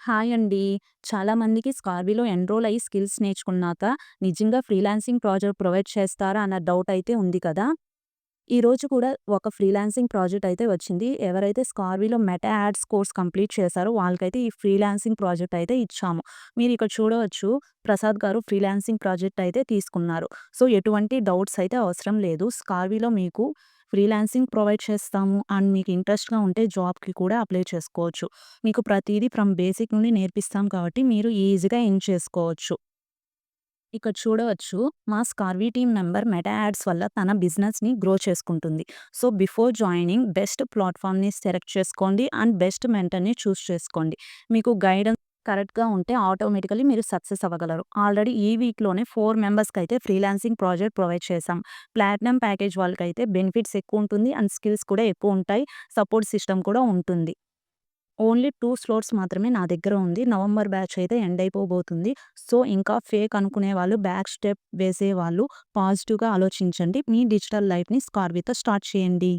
Hi అండి. చాలామందికి స్కార్విలో enrol అయ్యి స్కిల్స్ నేర్చుకున్నాక నిజంగా ఫ్రీలాన్సింగ్ ప్రాజెక్ట్ ప్రొవైడ్ చేస్తారా అన్న డౌట్ అయితే ఉంది కదా! ఈరోజు కూడా ఒక ఫ్రీలాన్సింగ్ ప్రాజెక్ట్ అయితే వచ్చింది. ఎవరైతే స్కార్విలో మెటా యాడ్స్ కోర్స్ కంప్లీట్ చేశారో వాళ్ళకైతే ఈ ఫ్రీలాన్సింగ్ ప్రాజెక్ట్ అయితే ఇచ్చాము. మీరు ఇక్కడ చూడవచ్చు ప్రసాద్ గారు ఫ్రీలాన్సింగ్ ప్రాజెక్ట్ అయితే తీసుకున్నారు. సో, ఎటువంటి డౌట్స్ అయితే అవసరం లేదు. స్కార్విలో మీకు ఫ్రీలాన్సింగ్ ప్రొవైడ్ చేస్తాము అండ్ మీకు ఇంట్రెస్ట్‌గా ఉంటే జాబ్‌కి కూడా అప్లై చేసుకోవచ్చు. మీకు ప్రతీదీ ఫ్రమ్ బేసిక్ నుండి నేర్పిస్తాం కాబట్టి మీరు ఈజీగా ఎర్న్ చేసుకోవచ్చు. ఇక్కడ చూడవచ్చు మా స్కార్వీ టీమ్ మెంబర్ మెటా యాడ్స్ వల్ల తన బిజినెస్‌ని గ్రో చేసుకుంటుంది. సో, బిఫోర్ జాయినింగ్ బెస్ట్ ప్లాట్‌ఫామ్‌ని సెలెక్ట్ చేసుకోండి అండ్ బెస్ట్ మెంటర్‌ని చూస్ చేసుకోండి. మీకు గైడెన్స్ కరెక్ట్‌గా ఉంటే ఆటోమేటికల్లీ మీరు సక్సెస్ అవ్వగలరు. ఆల్రెడీ ఈ వీక్‌లోనే 4 మెంబర్స్‌కైతే ఫ్రీలాన్సింగ్ ప్రాజెక్ట్ ప్రొవైడ్ చేశాం. ప్లాటినం ప్యాకేజ్ వాళ్ళకైతే బెనిఫిట్స్ ఎక్కువుంటుంది అండ్ స్కిల్స్ కూడా ఎక్కువుంటాయి. సపోర్ట్ సిస్టమ్ కూడా ఉంటుంది. ఓన్లీ 2 స్లాట్స్ మాత్రమే నా దగ్గర ఉంది. నవంబర్ బ్యాచ్ అయితే ఎండ్ అయిపోబోతుంది. సో, ఇంకా ఫేక్ అనుకునే వాళ్ళు, బ్యాక్ స్టెప్ వేసేవాళ్ళు పాజిటివ్‌గా ఆలోచించండి. మీ డిజిటల్ లైఫ్‌ని స్కార్వితో స్టార్ట్ చేయండి.